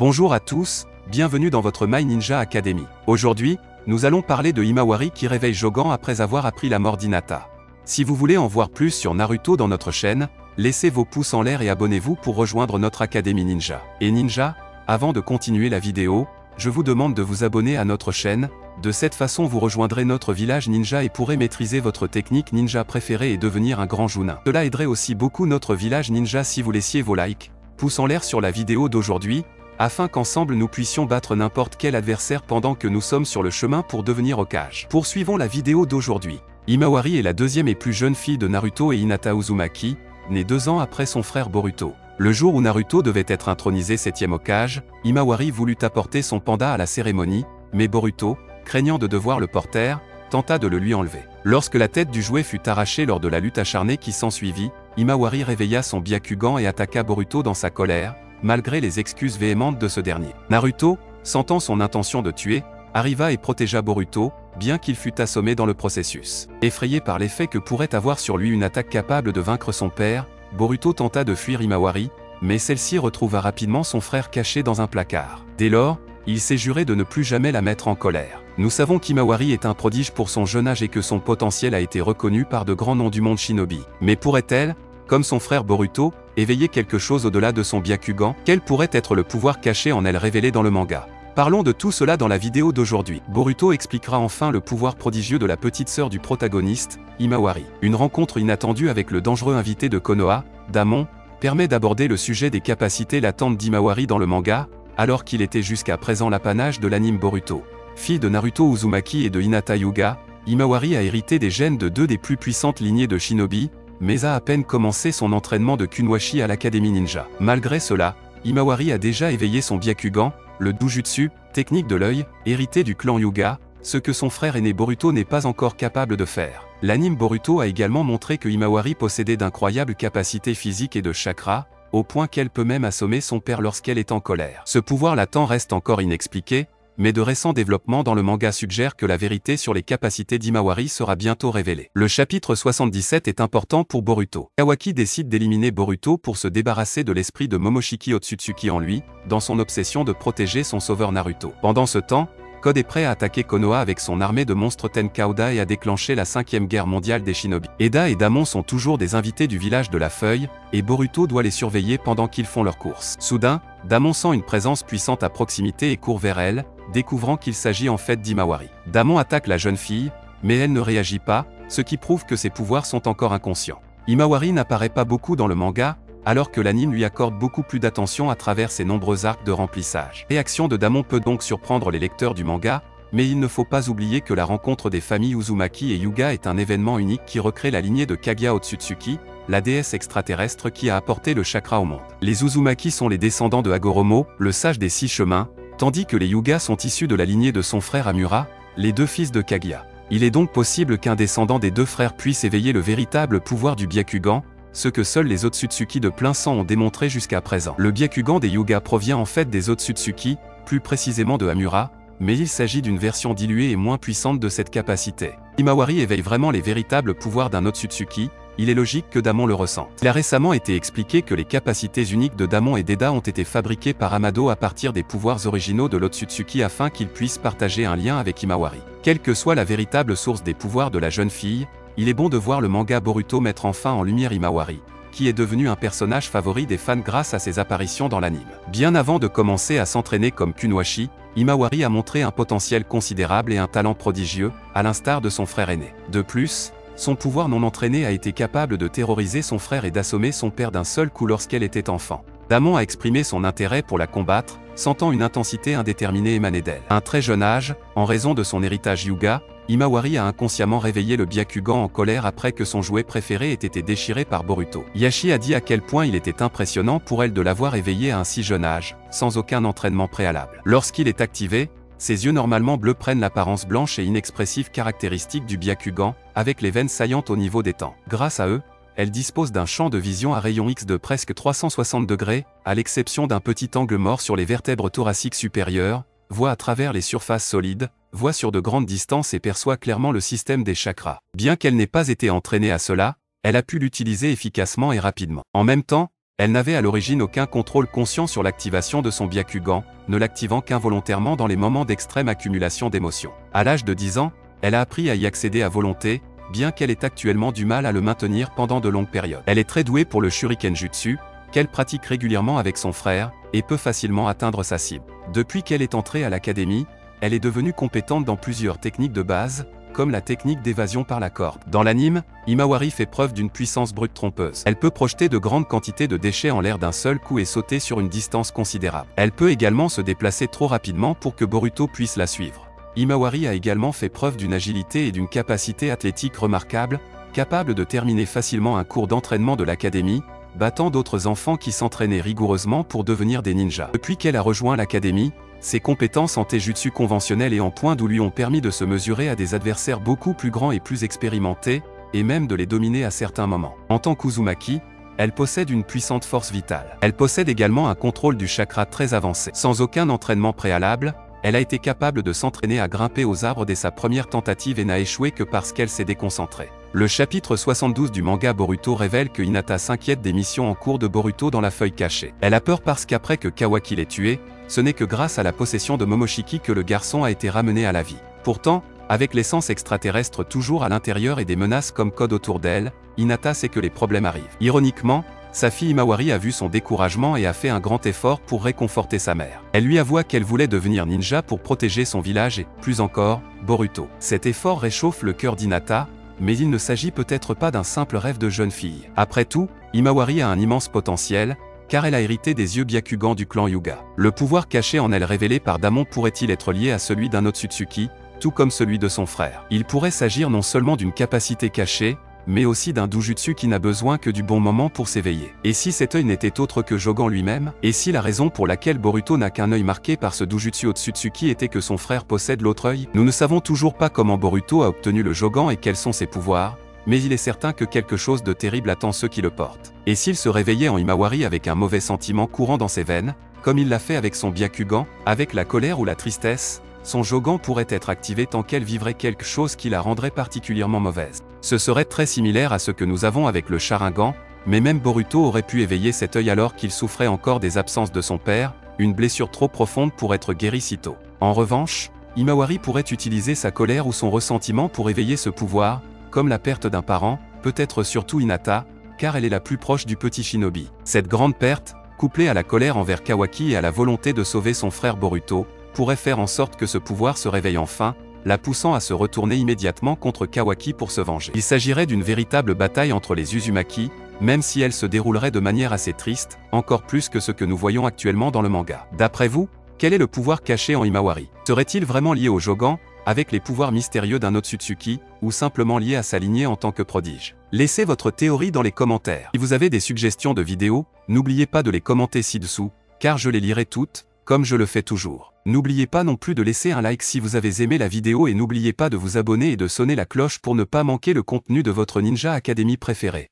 Bonjour à tous, bienvenue dans votre My Ninja Academy. Aujourd'hui, nous allons parler de Himawari qui réveille Jogan après avoir appris la mort d'Hinata. Si vous voulez en voir plus sur Naruto dans notre chaîne, laissez vos pouces en l'air et abonnez-vous pour rejoindre notre Académie Ninja. Et Ninja, avant de continuer la vidéo, je vous demande de vous abonner à notre chaîne, de cette façon vous rejoindrez notre village ninja et pourrez maîtriser votre technique ninja préférée et devenir un grand Jounin. Cela aiderait aussi beaucoup notre village ninja si vous laissiez vos likes, pouces en l'air sur la vidéo d'aujourd'hui, afin qu'ensemble nous puissions battre n'importe quel adversaire pendant que nous sommes sur le chemin pour devenir Hokage. Poursuivons la vidéo d'aujourd'hui. Himawari est la deuxième et plus jeune fille de Naruto et Hinata Uzumaki, née 2 ans après son frère Boruto. Le jour où Naruto devait être intronisé 7e Hokage, Himawari voulut apporter son panda à la cérémonie, mais Boruto, craignant de devoir le porter, tenta de le lui enlever. Lorsque la tête du jouet fut arrachée lors de la lutte acharnée qui s'ensuivit, Himawari réveilla son Byakugan et attaqua Boruto dans sa colère, malgré les excuses véhémentes de ce dernier. Naruto, sentant son intention de tuer, arriva et protégea Boruto, bien qu'il fût assommé dans le processus. Effrayé par l'effet que pourrait avoir sur lui une attaque capable de vaincre son père, Boruto tenta de fuir Himawari, mais celle-ci retrouva rapidement son frère caché dans un placard. Dès lors, il s'est juré de ne plus jamais la mettre en colère. Nous savons qu'Himawari est un prodige pour son jeune âge et que son potentiel a été reconnu par de grands noms du monde shinobi. Mais pourrait-elle, comme son frère Boruto, éveiller quelque chose au-delà de son Byakugan? Quel pourrait être le pouvoir caché en elle révélé dans le manga? Parlons de tout cela dans la vidéo d'aujourd'hui. Boruto expliquera enfin le pouvoir prodigieux de la petite sœur du protagoniste, Himawari. Une rencontre inattendue avec le dangereux invité de Konoha, Damon, permet d'aborder le sujet des capacités latentes d'Himawari dans le manga, alors qu'il était jusqu'à présent l'apanage de l'anime Boruto. Fille de Naruto Uzumaki et de Hinata Hyuga, Himawari a hérité des gènes de 2 des plus puissantes lignées de shinobi, mais a à peine commencé son entraînement de Kunoichi à l'Académie Ninja. Malgré cela, Himawari a déjà éveillé son Byakugan, le Dojutsu, technique de l'œil, hérité du clan Hyuga, ce que son frère aîné Boruto n'est pas encore capable de faire. L'anime Boruto a également montré que Himawari possédait d'incroyables capacités physiques et de chakra, au point qu'elle peut même assommer son père lorsqu'elle est en colère. Ce pouvoir latent reste encore inexpliqué, mais de récents développements dans le manga suggèrent que la vérité sur les capacités d'Himawari sera bientôt révélée. Le chapitre 77 est important pour Boruto. Kawaki décide d'éliminer Boruto pour se débarrasser de l'esprit de Momoshiki Otsutsuki en lui, dans son obsession de protéger son sauveur Naruto. Pendant ce temps, Code est prêt à attaquer Konoha avec son armée de monstres Tenkaido et à déclencher la 5e guerre mondiale des shinobi. Eda et Damon sont toujours des invités du village de la Feuille, et Boruto doit les surveiller pendant qu'ils font leur course. Soudain, Damon sent une présence puissante à proximité et court vers elle, découvrant qu'il s'agit en fait d'Himawari. Damon attaque la jeune fille, mais elle ne réagit pas, ce qui prouve que ses pouvoirs sont encore inconscients. Himawari n'apparaît pas beaucoup dans le manga, alors que l'anime lui accorde beaucoup plus d'attention à travers ses nombreux arcs de remplissage. La réaction de Damon peut donc surprendre les lecteurs du manga, mais il ne faut pas oublier que la rencontre des familles Uzumaki et Hyuga est un événement unique qui recrée la lignée de Kaguya Otsutsuki, la déesse extraterrestre qui a apporté le chakra au monde. Les Uzumaki sont les descendants de Hagoromo, le sage des 6 chemins, tandis que les Hyuga sont issus de la lignée de son frère Amura, les 2 fils de Kaguya. Il est donc possible qu'un descendant des 2 frères puisse éveiller le véritable pouvoir du Byakugan, ce que seuls les Otsutsuki de plein sang ont démontré jusqu'à présent. Le Byakugan des Hyuga provient en fait des Otsutsuki, plus précisément de Amura, mais il s'agit d'une version diluée et moins puissante de cette capacité. Himawari éveille vraiment les véritables pouvoirs d'un Otsutsuki, il est logique que Damon le ressente. Il a récemment été expliqué que les capacités uniques de Damon et d'Eda ont été fabriquées par Amado à partir des pouvoirs originaux de l'Otsutsuki afin qu'ils puissent partager un lien avec Himawari. Quelle que soit la véritable source des pouvoirs de la jeune fille, il est bon de voir le manga Boruto mettre enfin en lumière Himawari, qui est devenu un personnage favori des fans grâce à ses apparitions dans l'anime. Bien avant de commencer à s'entraîner comme Kunoichi, Himawari a montré un potentiel considérable et un talent prodigieux, à l'instar de son frère aîné. De plus, son pouvoir non entraîné a été capable de terroriser son frère et d'assommer son père d'un seul coup lorsqu'elle était enfant. Damon a exprimé son intérêt pour la combattre, sentant une intensité indéterminée émaner d'elle. À un très jeune âge, en raison de son héritage Hyuga, Himawari a inconsciemment réveillé le Byakugan en colère après que son jouet préféré ait été déchiré par Boruto. Yashi a dit à quel point il était impressionnant pour elle de l'avoir éveillé à un si jeune âge, sans aucun entraînement préalable. Lorsqu'il est activé, ses yeux normalement bleus prennent l'apparence blanche et inexpressive caractéristique du Byakugan, avec les veines saillantes au niveau des tempes. Grâce à eux, elle dispose d'un champ de vision à rayon X de presque 360 degrés, à l'exception d'un petit angle mort sur les vertèbres thoraciques supérieures, voit à travers les surfaces solides, voit sur de grandes distances et perçoit clairement le système des chakras. Bien qu'elle n'ait pas été entraînée à cela, elle a pu l'utiliser efficacement et rapidement. En même temps, Elle n'avait à l'origine aucun contrôle conscient sur l'activation de son Byakugan, ne l'activant qu'involontairement dans les moments d'extrême accumulation d'émotions. À l'âge de 10 ans, elle a appris à y accéder à volonté, bien qu'elle ait actuellement du mal à le maintenir pendant de longues périodes. Elle est très douée pour le Shuriken Jutsu, qu'elle pratique régulièrement avec son frère, et peut facilement atteindre sa cible. Depuis qu'elle est entrée à l'académie, elle est devenue compétente dans plusieurs techniques de base, comme la technique d'évasion par la corde. Dans l'anime, Himawari fait preuve d'une puissance brute trompeuse. Elle peut projeter de grandes quantités de déchets en l'air d'un seul coup et sauter sur une distance considérable. Elle peut également se déplacer trop rapidement pour que Boruto puisse la suivre. Himawari a également fait preuve d'une agilité et d'une capacité athlétique remarquables, capable de terminer facilement un cours d'entraînement de l'académie, battant d'autres enfants qui s'entraînaient rigoureusement pour devenir des ninjas. Depuis qu'elle a rejoint l'académie, ses compétences en taijutsu conventionnel et en point d'où lui ont permis de se mesurer à des adversaires beaucoup plus grands et plus expérimentés, et même de les dominer à certains moments. En tant qu'Uzumaki, elle possède une puissante force vitale. Elle possède également un contrôle du chakra très avancé. Sans aucun entraînement préalable, elle a été capable de s'entraîner à grimper aux arbres dès sa première tentative et n'a échoué que parce qu'elle s'est déconcentrée. Le chapitre 72 du manga Boruto révèle que Hinata s'inquiète des missions en cours de Boruto dans la feuille cachée. Elle a peur parce qu'après que Kawaki l'ait tué, ce n'est que grâce à la possession de Momoshiki que le garçon a été ramené à la vie. Pourtant, avec l'essence extraterrestre toujours à l'intérieur et des menaces comme code autour d'elle, Hinata sait que les problèmes arrivent. Ironiquement, sa fille Himawari a vu son découragement et a fait un grand effort pour réconforter sa mère. Elle lui avoua qu'elle voulait devenir ninja pour protéger son village et, plus encore, Boruto. Cet effort réchauffe le cœur d'Hinata, mais il ne s'agit peut-être pas d'un simple rêve de jeune fille. Après tout, Himawari a un immense potentiel, car elle a hérité des yeux Byakugan du clan Hyuga. Le pouvoir caché en elle révélé par Damon pourrait-il être lié à celui d'un Otsutsuki, tout comme celui de son frère. Il pourrait s'agir non seulement d'une capacité cachée, mais aussi d'un doujutsu qui n'a besoin que du bon moment pour s'éveiller. Et si cet œil n'était autre que Jogan lui-même? Et si la raison pour laquelle Boruto n'a qu'un œil marqué par ce doujutsu Otsutsuki était que son frère possède l'autre œil? Nous ne savons toujours pas comment Boruto a obtenu le Jogan et quels sont ses pouvoirs, mais il est certain que quelque chose de terrible attend ceux qui le portent. Et s'il se réveillait en Himawari avec un mauvais sentiment courant dans ses veines, comme il l'a fait avec son Byakugan, avec la colère ou la tristesse, son Jogan pourrait être activé tant qu'elle vivrait quelque chose qui la rendrait particulièrement mauvaise. Ce serait très similaire à ce que nous avons avec le Sharingan, mais même Boruto aurait pu éveiller cet œil alors qu'il souffrait encore des absences de son père, une blessure trop profonde pour être guérie si tôt. En revanche, Himawari pourrait utiliser sa colère ou son ressentiment pour éveiller ce pouvoir, comme la perte d'un parent, peut-être surtout Hinata, car elle est la plus proche du petit shinobi. Cette grande perte, couplée à la colère envers Kawaki et à la volonté de sauver son frère Boruto, pourrait faire en sorte que ce pouvoir se réveille enfin, la poussant à se retourner immédiatement contre Kawaki pour se venger. Il s'agirait d'une véritable bataille entre les Uzumaki, même si elle se déroulerait de manière assez triste, encore plus que ce que nous voyons actuellement dans le manga. D'après vous, quel est le pouvoir caché en Himawari? Serait-il vraiment lié au Jogan, avec les pouvoirs mystérieux d'un Otsutsuki, ou simplement lié à sa lignée en tant que prodige? Laissez votre théorie dans les commentaires. Si vous avez des suggestions de vidéos, n'oubliez pas de les commenter ci-dessous, car je les lirai toutes, comme je le fais toujours. N'oubliez pas non plus de laisser un like si vous avez aimé la vidéo et n'oubliez pas de vous abonner et de sonner la cloche pour ne pas manquer le contenu de votre Ninja Academy préféré.